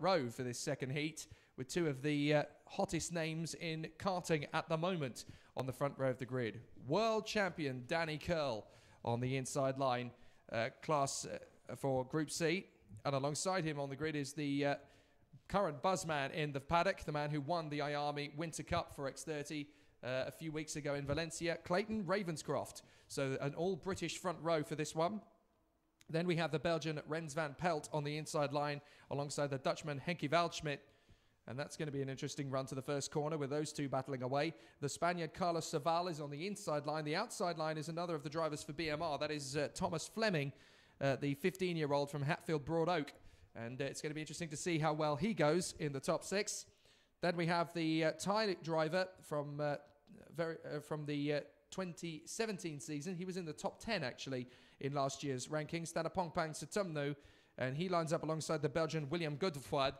row for this second heat, with two of the hottest names in karting at the moment on the front row of the grid. World champion Danny Curl on the inside line, class for Group C. And alongside him on the grid is the current buzzman in the paddock, the man who won the IAME Winter Cup for X30 a few weeks ago in Valencia, Clayton Ravenscroft. So an all-British front row for this one. Then we have the Belgian Rens van Pelt on the inside line alongside the Dutchman Henkie Waldschmidt. And that's going to be an interesting run to the first corner with those two battling away. The Spaniard Carlos Saval is on the inside line. The outside line is another of the drivers for BMR. That is Thomas Fleming, the 15-year-old from Hatfield Broad Oak. And it's going to be interesting to see how well he goes in the top six. Then we have the Thai driver from the 2017 season. He was in the top 10, actually, in last year's rankings. Stanapongpang Sutumnu, and he lines up alongside the Belgian William Godefroid.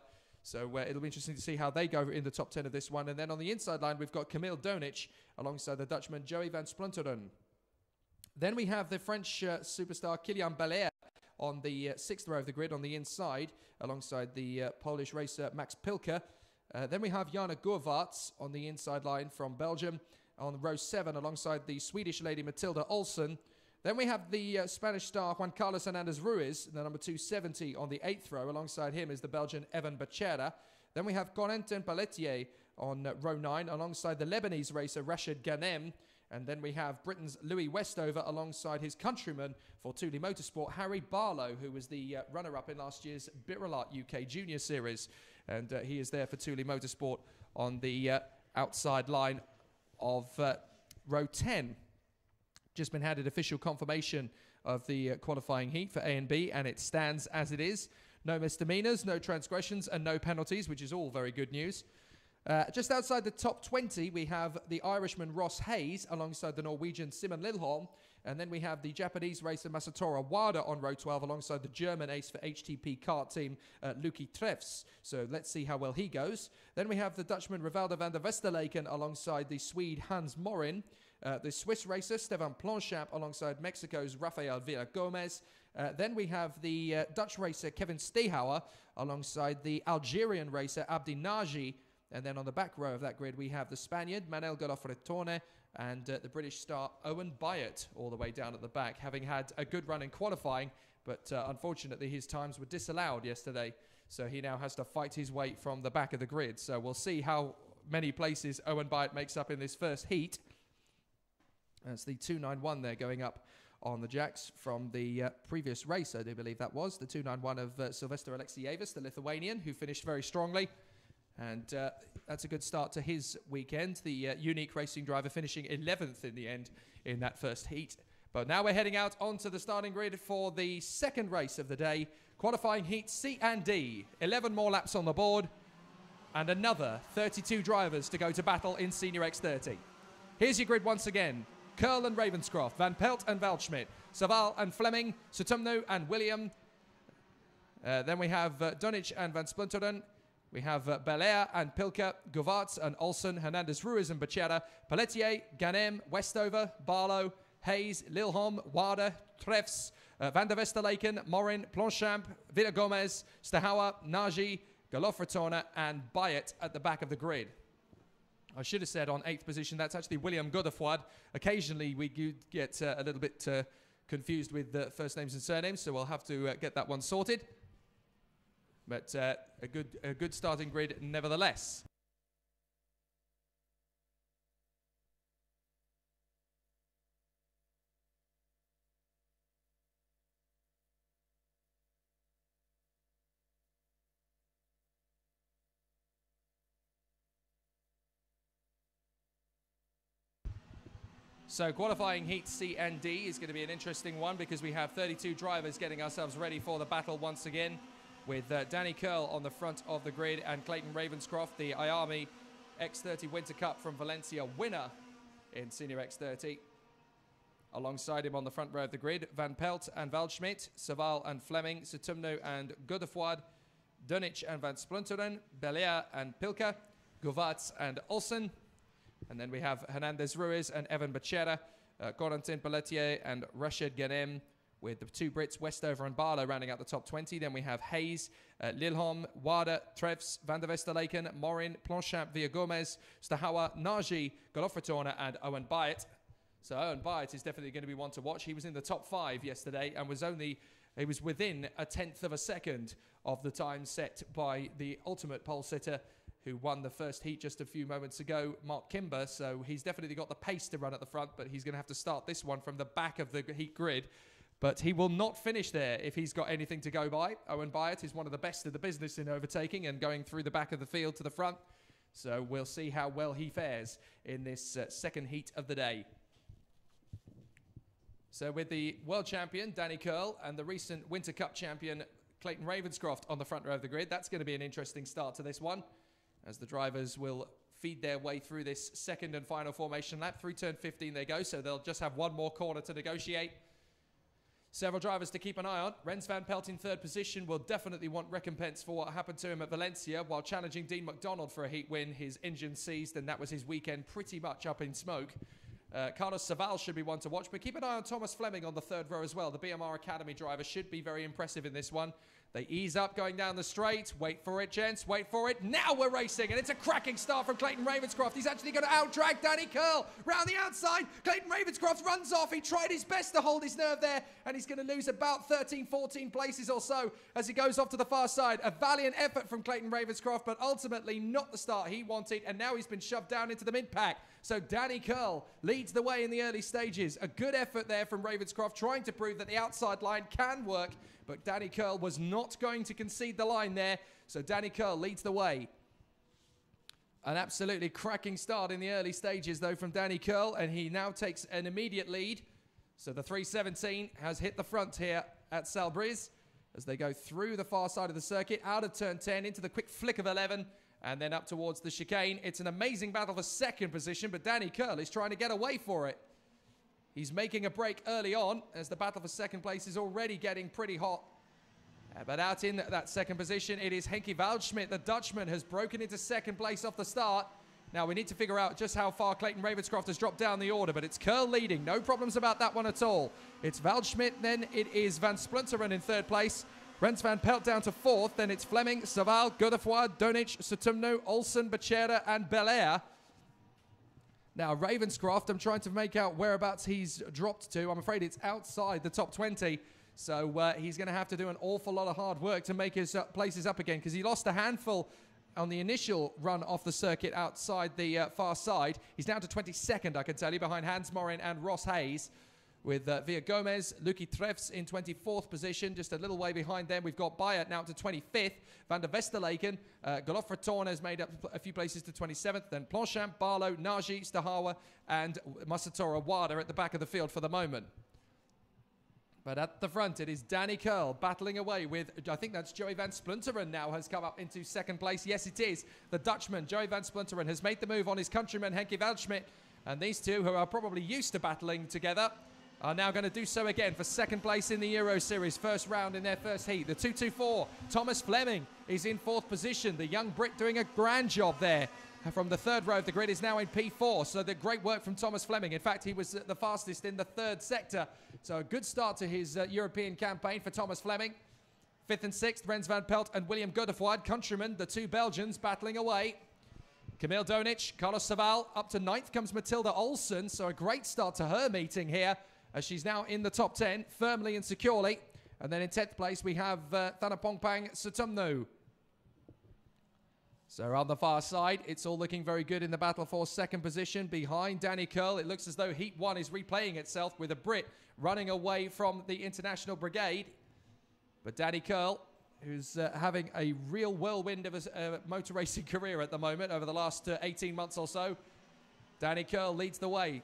So it'll be interesting to see how they go in the top 10 of this one. And then on the inside line, we've got Camille Donich alongside the Dutchman Joey van Splunteren. Then we have the French superstar Kylian Belair on the sixth row of the grid on the inside, alongside the Polish racer Max Pilker. Then we have Jana Govaerts on the inside line from Belgium on row 7, alongside the Swedish lady Matilda Olsen. Then we have the Spanish star Juan Carlos Hernandez Ruiz, the number 270 on the 8th row. Alongside him is the Belgian Evan Bachera. Then we have Corentin Pelletier on row 9, alongside the Lebanese racer Rashid Ghanem. And then we have Britain's Louis Westover alongside his countryman for Thule Motorsport, Harry Barlow, who was the runner-up in last year's Birolart UK Junior Series. And he is there for Thule Motorsport on the outside line of row 10. Just been handed official confirmation of the qualifying heat for A and B, and it stands as it is. No misdemeanors, no transgressions, and no penalties, which is all very good news. Just outside the top 20, we have the Irishman Ross Hayes alongside the Norwegian Simon Lilholm. And then we have the Japanese racer Masatora Wada on row 12 alongside the German ace for HTP kart team, Lucky Treffs. So let's see how well he goes. Then we have the Dutchman Rivaldo van der Westerleken alongside the Swede Hans Morin. The Swiss racer Stefan Planchamp alongside Mexico's Rafael Villagomez. Then we have the Dutch racer Kevin Stehauer alongside the Algerian racer Abdi Naji. And then on the back row of that grid, we have the Spaniard Manel Galofretone and the British star Owen Byatt all the way down at the back, having had a good run in qualifying, but unfortunately his times were disallowed yesterday. So he now has to fight his way from the back of the grid. So we'll see how many places Owen Byatt makes up in this first heat. That's the 291 there going up on the jacks from the previous race, I do believe that was. The 291 of Sylvester Alexievis, the Lithuanian, who finished very strongly. And that's a good start to his weekend. The unique racing driver finishing 11th in the end in that first heat. But now we're heading out onto the starting grid for the second race of the day. Qualifying heat C and D. 11 more laps on the board. And another 32 drivers to go to battle in Senior X30. Here's your grid once again. Curl and Ravenscroft, Van Pelt and Waldschmidt, Saval and Fleming, Sutumnu and William. Then we have Donich and Van Splunteren. We have Belair and Pilker, Govaerts and Olsen, Hernandez Ruiz and Bachera, Pelletier, Ghanem, Westover, Barlow, Hayes, Lilholm, Wada, Treffs, Van der Westerleken, Morin, Planchamp, Villagomez, Stehauer, Naji, Galofretone and Byatt at the back of the grid. I should have said on 8th position, that's actually William Godefroid. Occasionally we get a little bit confused with the first names and surnames, so we'll have to get that one sorted. But a good starting grid nevertheless. So qualifying heat C and D is going to be an interesting one because we have 32 drivers getting ourselves ready for the battle once again, with Danny Curl on the front of the grid and Clayton Ravenscroft, the IAME X30 Winter Cup from Valencia winner in Senior X30. Alongside him on the front row of the grid, Van Pelt and Waldschmidt, Saval and Fleming, Sutumnu and Godefroid, Donich and Van Splunteren, Belair and Pilker, Govaerts and Olsen. And then we have Hernandez Ruiz and Evan Bachera, Corentin Pelletier and Rashid Ghanem, with the two Brits, Westover and Barlow, rounding out the top 20. Then we have Hayes, Lilholm, Wada, Trevs, Van der Westerleken, Morin, Planchamp, Villagomez, Stahawa, Nagy, Golofratona and Owen Byatt. So Owen Byatt is definitely going to be one to watch. He was in the top 5 yesterday and he was within a 1/10 of a second of the time set by the ultimate pole sitter who won the first heat just a few moments ago, Mark Kimber. So he's definitely got the pace to run at the front, but he's going to have to start this one from the back of the heat grid. But he will not finish there if he's got anything to go by. Owen Byatt is one of the best of the business in overtaking and going through the back of the field to the front. So we'll see how well he fares in this second heat of the day. So with the world champion, Danny Curl, and the recent Winter Cup champion, Clayton Ravenscroft, on the front row of the grid, that's going to be an interesting start to this one, as the drivers will feed their way through this second and final formation lap. Through turn 15 they go, so they'll just have one more corner to negotiate. Several drivers to keep an eye on. Rens van Pelt in 3rd position will definitely want recompense for what happened to him at Valencia while challenging Dean McDonald for a heat win. His engine seized, and that was his weekend pretty much up in smoke. Carlos Saval should be one to watch, but keep an eye on Thomas Fleming on the 3rd row as well. The BMR Academy driver should be very impressive in this one. They ease up going down the straight. Wait for it, gents. Wait for it. Now we're racing, and it's a cracking start from Clayton Ravenscroft. He's actually going to out-drag Danny Curl round the outside. Clayton Ravenscroft runs off. He tried his best to hold his nerve there, and he's going to lose about 13, 14 places or so as he goes off to the far side. A valiant effort from Clayton Ravenscroft, but ultimately not the start he wanted, and now he's been shoved down into the mid-pack. So Danny Curl leads the way in the early stages. A good effort there from Ravenscroft, trying to prove that the outside line can work, but Danny Curl was not going to concede the line there. So Danny Curl leads the way. An absolutely cracking start in the early stages, though, from Danny Curl, and he now takes an immediate lead. So the 317 has hit the front here at Salbris as they go through the far side of the circuit, out of turn 10, into the quick flick of 11, and then up towards the chicane. It's an amazing battle for 2nd position, but Danny Curl is trying to get away for it. He's making a break early on as the battle for 2nd place is already getting pretty hot. But out in that 2nd position, it is Henke Waldschmidt. The Dutchman has broken into 2nd place off the start. Now we need to figure out just how far Clayton Ravenscroft has dropped down the order, but it's Curl leading. No problems about that one at all. It's Waldschmidt, then it is Van Splunteren in 3rd place. Rens van Pelt down to 4th, then it's Fleming, Saval, Godefroy, Donic, Sutumno, Olsen, Becerra and Belair. Now, Ravenscroft, I'm trying to make out whereabouts he's dropped to. I'm afraid it's outside the top 20. So he's going to have to do an awful lot of hard work to make his places up again, because he lost a handful on the initial run off the circuit outside the far side. He's down to 22nd, I can tell you, behind Hans Morin and Ross Hayes, with Villagomez, Lucky Trevs in 24th position. Just a little way behind them, we've got Byatt now to 25th. Van der Westerleken, Golofratona has made up a few places to 27th. Then Planchamp, Barlow, Nagy, Stahawa, and Masatora Wada at the back of the field for the moment. But at the front, it is Danny Curl battling away with, I think that's Joey Van Splunteren now has come up into 2nd place. Yes, it is. The Dutchman, Joey Van Splunteren, has made the move on his countryman, Henke Waldschmidt. And these two, who are probably used to battling together, are now going to do so again for 2nd place in the Euro Series, first round in their first heat. The 224, Thomas Fleming is in 4th position. The young Brit doing a grand job there. From the 3rd row of the grid is now in P4, so the great work from Thomas Fleming. In fact, he was the fastest in the 3rd sector. So a good start to his European campaign for Thomas Fleming. 5th and 6th, Rens van Pelt and William Godefroy, countrymen, the two Belgians battling away. Camille Donic, Carlos Saval, up to 9th comes Matilda Olsen, so a great start to her meeting here, as she's now in the top 10, firmly and securely. And then in 10th place, we have Thanapongpang Sutumno. So on the far side, it's all looking very good in the battle for 2nd position. Behind Danny Curl, it looks as though Heat 1 is replaying itself with a Brit running away from the International Brigade. But Danny Curl, who's having a real whirlwind of a motor racing career at the moment over the last 18 months or so. Danny Curl leads the way.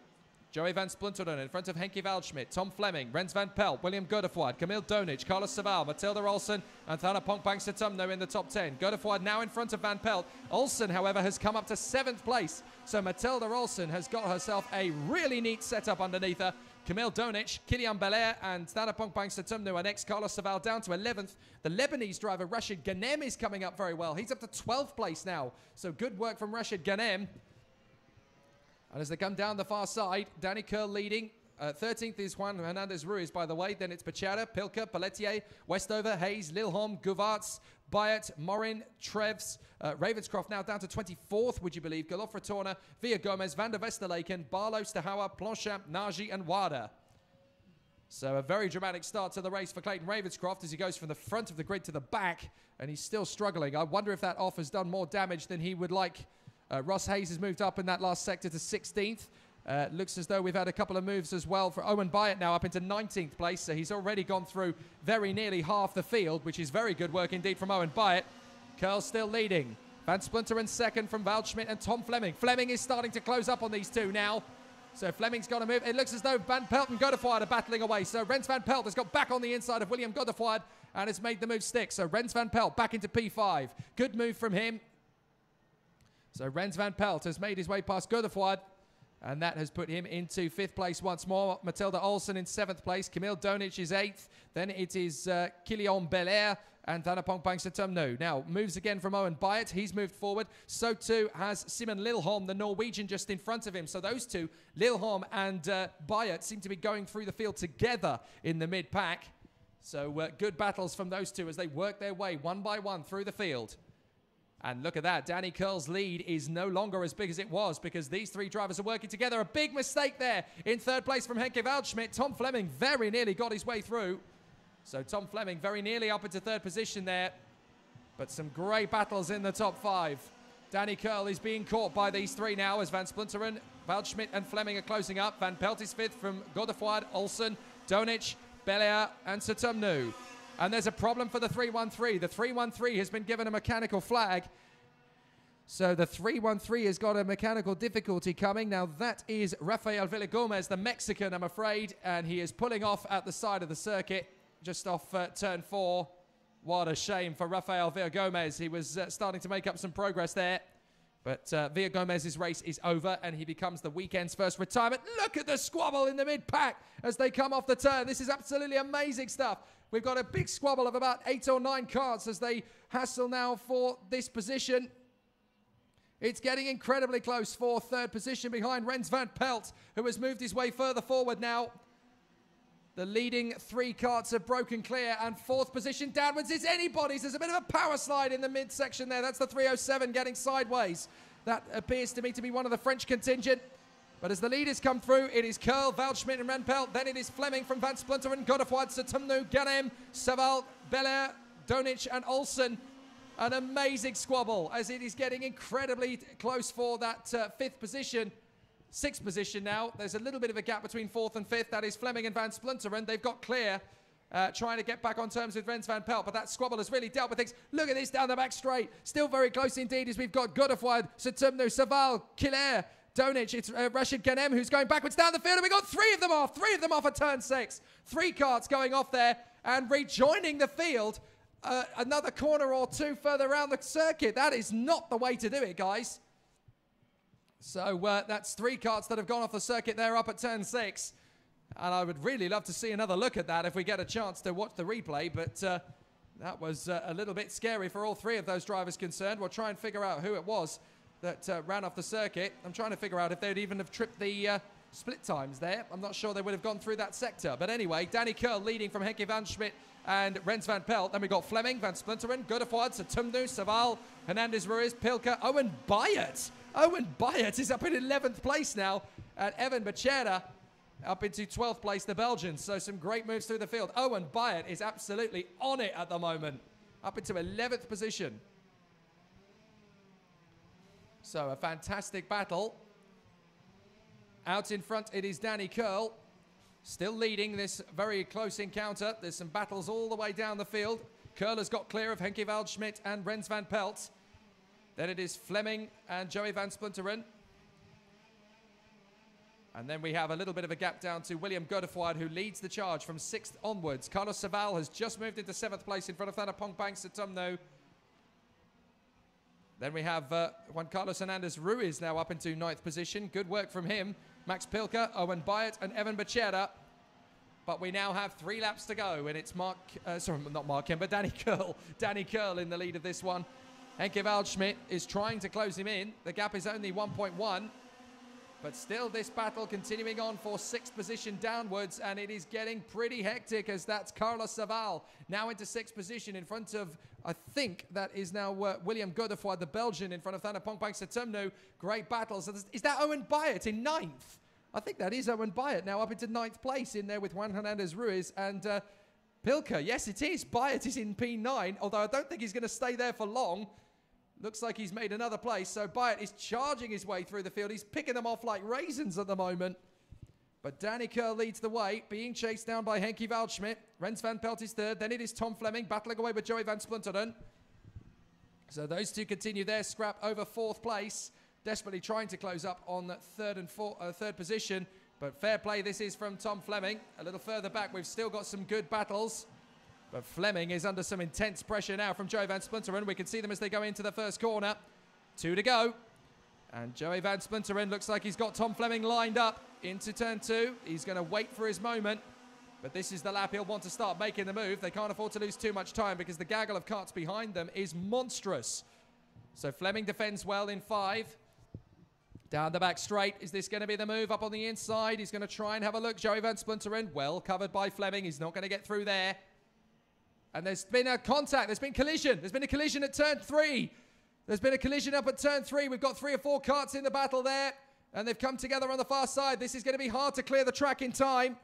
Joey Van Splunteren in front of Henke Waldschmidt, Tom Fleming, Rens van Pelt, William Godefroy, Camille Donic, Carlos Saval, Matilda Olsen, and Thanapongpang Sutumno in the top 10. Godefroy now in front of Van Pelt. Olsen, however, has come up to 7th place. So Matilda Olsen has got herself a really neat setup underneath her. Camille Donic, Kylian Belair, and Thanapongpang Sutumno are next. Carlos Saval down to 11th. The Lebanese driver, Rashid Ghanem, is coming up very well. He's up to 12th place now. So good work from Rashid Ghanem. And as they come down the far side, Danny Curl leading 13th is Juan Hernandez Ruiz, by the way. Then it's Becerra, Pilker, Pelletier, Westover, Hayes, Lilholm, Guvarts, Bayet, Morin, Treves, Ravenscroft now down to 24th, would you believe? Galofra Torna, Villa Gomez, Van der Westerlaken, Barlow, Stahauer, Planchamp, Nagy, and Wada. So a very dramatic start to the race for Clayton Ravenscroft as he goes from the front of the grid to the back, and he's still struggling. I wonder if that off has done more damage than he would like. Ross Hayes has moved up in that last sector to 16th. Looks as though we've had a couple of moves as well for Owen Bayet now up into 19th place. So he's already gone through very nearly half the field, which is very good work indeed from Owen Bayet. Curl still leading. Van Splinteren second from Waldschmidt and Tom Fleming. Fleming is starting to close up on these two now. So Fleming's got to move. It looks as though Van Pelt and Godefroid are battling away. So Rens Van Pelt has got back on the inside of William Godefroid and has made the move stick. So Rens Van Pelt back into P5. Good move from him. So Rens Van Pelt has made his way past Godefroid, and that has put him into 5th place once more. Matilda Olsen in 7th place. Camille Donic is 8th. Then it is Kilian Belair and Thanapong Bangsatumnu. Now, moves again from Owen Bayet. He's moved forward. So too has Simon Lilholm, the Norwegian, just in front of him. So those two, Lilholm and Bayet, seem to be going through the field together in the mid-pack. So good battles from those two as they work their way one by one through the field. And look at that, Danny Curl's lead is no longer as big as it was because these three drivers are working together. A big mistake there in 3rd place from Henke Waldschmidt. Tom Fleming very nearly got his way through. So Tom Fleming very nearly up into 3rd position there. But some great battles in the top 5. Danny Curl is being caught by these three now as Van Splinteren, Waldschmidt and Fleming are closing up. Van Pelt is 5th from Godefroid, Olsen, Donic, Belair and Satumnu. And there's a problem for the 313. The 313 has been given a mechanical flag. So the 313 has got a mechanical difficulty coming. Now that is Rafael Villagomez, the Mexican, I'm afraid. And he is pulling off at the side of the circuit, just off turn 4. What a shame for Rafael Villagomez. He was starting to make up some progress there. But Villagomez's race is over and he becomes the weekend's first retirement. Look at the squabble in the mid-pack as they come off the turn. This is absolutely amazing stuff. We've got a big squabble of about 8 or 9 cars as they hassle now for this position. It's getting incredibly close for 3rd position behind Rens Van Pelt, who has moved his way further forward now. The leading 3 carts have broken clear, and 4th position downwards is anybody's. There's a bit of a power slide in the midsection there. That's the 307 getting sideways. That appears to me to be one of the French contingent. But as the leaders come through, it is Curl, Waldschmidt and Van Pelt. Then it is Fleming from Van Splinteren, Godefroid, Satumnu, Ganem, Saval, Belair, Donic and Olsen. An amazing squabble as it is getting incredibly close for that 5th position. 6th position now. There's a little bit of a gap between 4th and 5th. That is Fleming and Van Splinteren. They've got clear, trying to get back on terms with Rens Van Pelt, but that squabble has really dealt with things. Look at this down the back straight. Still very close indeed as we've got Godefroid, Satumnu, Saval, Killaire, Donic. It's Rashid Ganem who's going backwards down the field, and we've got 3 of them off. 3 of them off at turn 6. 3 carts going off there and rejoining the field. Another corner or 2 further around the circuit. That is not the way to do it, guys. So that's 3 carts that have gone off the circuit there up at turn 6. And I would really love to see another look at that if we get a chance to watch the replay. But that was a little bit scary for all 3 of those drivers concerned. We'll try and figure out who it was that ran off the circuit. I'm trying to figure out if they'd even have tripped the split times there. I'm not sure they would have gone through that sector. But anyway, Danny Curl leading from Henke Waldschmidt and Rens Van Pelt. Then we've got Fleming, Van Splinteren, Godefroid, Satumnu, Saval, Hernandez Ruiz, Pilker, Owen Bayet. Owen Bayet is up in 11th place now. And Evan Becerra up into 12th place, the Belgians. So some great moves through the field. Owen Bayet is absolutely on it at the moment. Up into 11th position. So a fantastic battle. Out in front, it is Danny Curl. Still leading this very close encounter. There's some battles all the way down the field. Curl has got clear of Henke Waldschmidt and Rens Van Pelt. Then it is Fleming and Joey Van Splinteren. And then we have a little bit of a gap down to William Godefroid, who leads the charge from 6th onwards. Carlos Saval has just moved into 7th place in front of Thanapong Bangsatumnu. Then we have Juan Carlos Hernandez Ruiz now up into 9th position. Good work from him. Max Pilker, Owen Bayet and Evan Becerra. But we now have 3 laps to go, and it's Danny Curl. Danny Curl in the lead of this one. Henke Waldschmidt is trying to close him in. The gap is only 1.1. But still, this battle continuing on for 6th position downwards, and it is getting pretty hectic as that's Carlos Saval now into 6th position in front of, I think that is now William Godefroy, the Belgian, in front of Thana Pongpang Satumnu. Great battles. Is that Owen Byatt in 9th? I think that is Owen Byatt now up into 9th place in there with Juan Hernandez Ruiz and Pilker. Yes, it is. Byatt is in P9, although I don't think he's going to stay there for long. Looks like he's made another place. So Byatt is charging his way through the field. He's picking them off like raisins at the moment. But Danny Kerr leads the way, being chased down by Henkie Waldschmidt. Rens van Pelt is 3rd. Then it is Tom Fleming battling away with Joey van Splunteren. So those two continue their scrap over 4th place. Desperately trying to close up on 3rd and 3rd position. But fair play, this is from Tom Fleming. A little further back, we've still got some good battles. But Fleming is under some intense pressure now from Joey van Splunteren. We can see them as they go into the first corner. 2 to go. And Joey van Splunteren looks like he's got Tom Fleming lined up into turn 2. He's going to wait for his moment. But this is the lap he'll want to start making the move. They can't afford to lose too much time because the gaggle of carts behind them is monstrous. So Fleming defends well in 5. Down the back straight. Is this going to be the move up on the inside? He's going to try and have a look. Joey van Splunteren, well covered by Fleming. He's not going to get through there. And there's been a contact. There's been collision. There's been a collision at turn 3. There's been a collision up at turn 3. We've got 3 or 4 carts in the battle there. And they've come together on the far side. This is going to be hard to clear the track in time.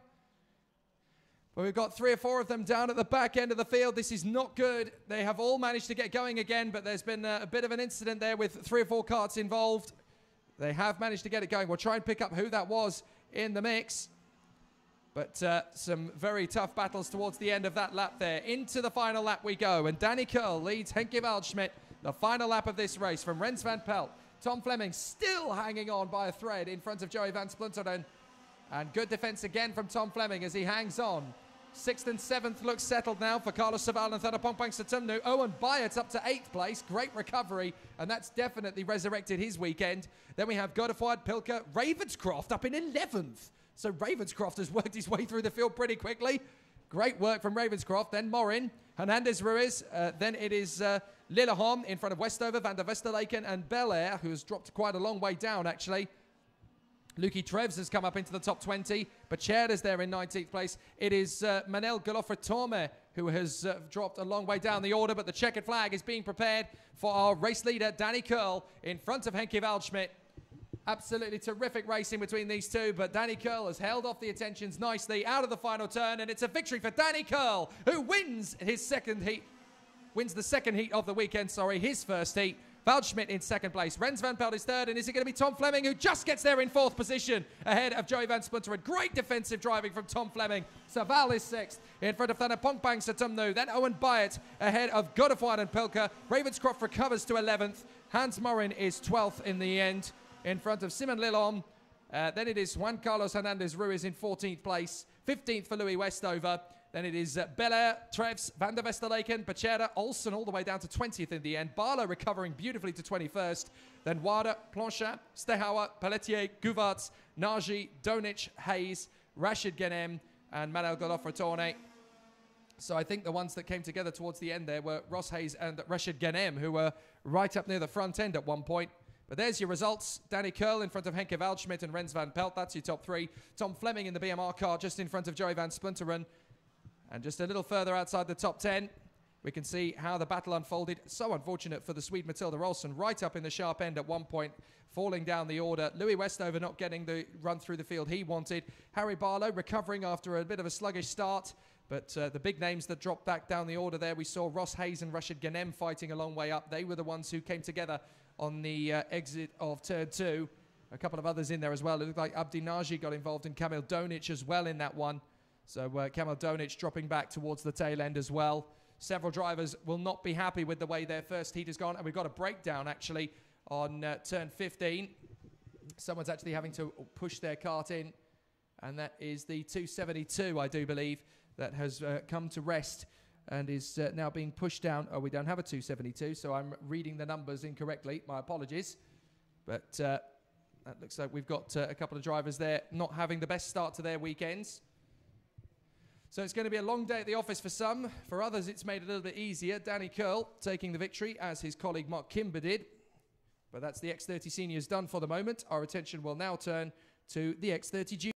But we've got 3 or 4 of them down at the back end of the field. This is not good. They have all managed to get going again. But there's been a bit of an incident there with 3 or 4 carts involved. They have managed to get it going. We'll try and pick up who that was in the mix. But some very tough battles towards the end of that lap there. Into the final lap we go. And Danny Kerr leads Henkie Waldschmidt. The final lap of this race from Rens van Pelt. Tom Fleming still hanging on by a thread in front of Joey van Splunteren. And good defense again from Tom Fleming as he hangs on. 6th and 7th looks settled now for Carlos Saval and Thana Pongpang Satumnu. Owen Byatt up to 8th place. Great recovery. And that's definitely resurrected his weekend. Then we have Godefroy, Pilker, Ravenscroft up in 11th. So Ravenscroft has worked his way through the field pretty quickly. Great work from Ravenscroft. Then Morin, Hernandez Ruiz. Then it is Lilleholm in front of Westover, Van der Westerlaken and Belair, who has dropped quite a long way down, actually. Lucky Treves has come up into the top 20. Bacherda's there in 19th place. It is Manel Golofretome who has dropped a long way down the order, but the checkered flag is being prepared for our race leader, Danny Kerr, in front of Henkie Waldschmidt. Absolutely terrific racing between these two, but Danny Kerr has held off the attentions nicely out of the final turn, and it's a victory for Danny Kerr, who wins his second heat, wins the second heat of the weekend, his first heat. Waldschmidt in 2nd place. Rens van Pelt is 3rd, and is it going to be Tom Fleming who just gets there in 4th position ahead of Joey van Splunteren? Great defensive driving from Tom Fleming. Saval is 6th in front of Thana Pongpang Satumnu. Then Owen Byatt ahead of Godefroy and Pilker. Ravenscroft recovers to 11th. Hans Morin is 12th in the end in front of Simon Lillon. Then it is Juan Carlos Hernandez Ruiz in 14th place. 15th for Louis Westover. Then it is Belair, Treves, Van der Westerlaken, Bacherda, Olsen all the way down to 20th in the end. Barlow recovering beautifully to 21st. Then Wada, Planchat, Stehauer, Pelletier, Guvarts, Nagy, Donic, Hayes, Rashid Genem, and Manuel Golofretone. So I think the ones that came together towards the end there were Ross Hayes and Rashid Genem, who were right up near the front end at one point. But there's your results. Danny Kerr in front of Henkie Waldschmidt and Rens van Pelt. That's your top 3. Tom Fleming in the BMR car just in front of Joey van Splunteren. And just a little further outside the top 10, we can see how the battle unfolded. So unfortunate for the Swede Matilda Olsen, right up in the sharp end at one point, falling down the order. Louis Westover not getting the run through the field he wanted. Harry Barlow recovering after a bit of a sluggish start. But the big names that dropped back down the order there, we saw Ross Hayes and Rashid Genem fighting a long way up. They were the ones who came together on the exit of turn 2. A couple of others in there as well. It looked like Abdi Nagy got involved and Kamil Donic as well in that one. So Kamil Donic dropping back towards the tail end as well. Several drivers will not be happy with the way their first heat has gone. And we've got a breakdown actually on turn 15. Someone's actually having to push their kart in. And that is the 272, I do believe, that has come to rest and is now being pushed down. Oh, we don't have a 272, so I'm reading the numbers incorrectly. My apologies. But that looks like we've got a couple of drivers there not having the best start to their weekends. So it's going to be a long day at the office for some. For others, it's made it a little bit easier. Danny Kerr taking the victory, as his colleague Mark Kimber did. But that's the X30 Seniors done for the moment. Our attention will now turn to the X30 Juniors.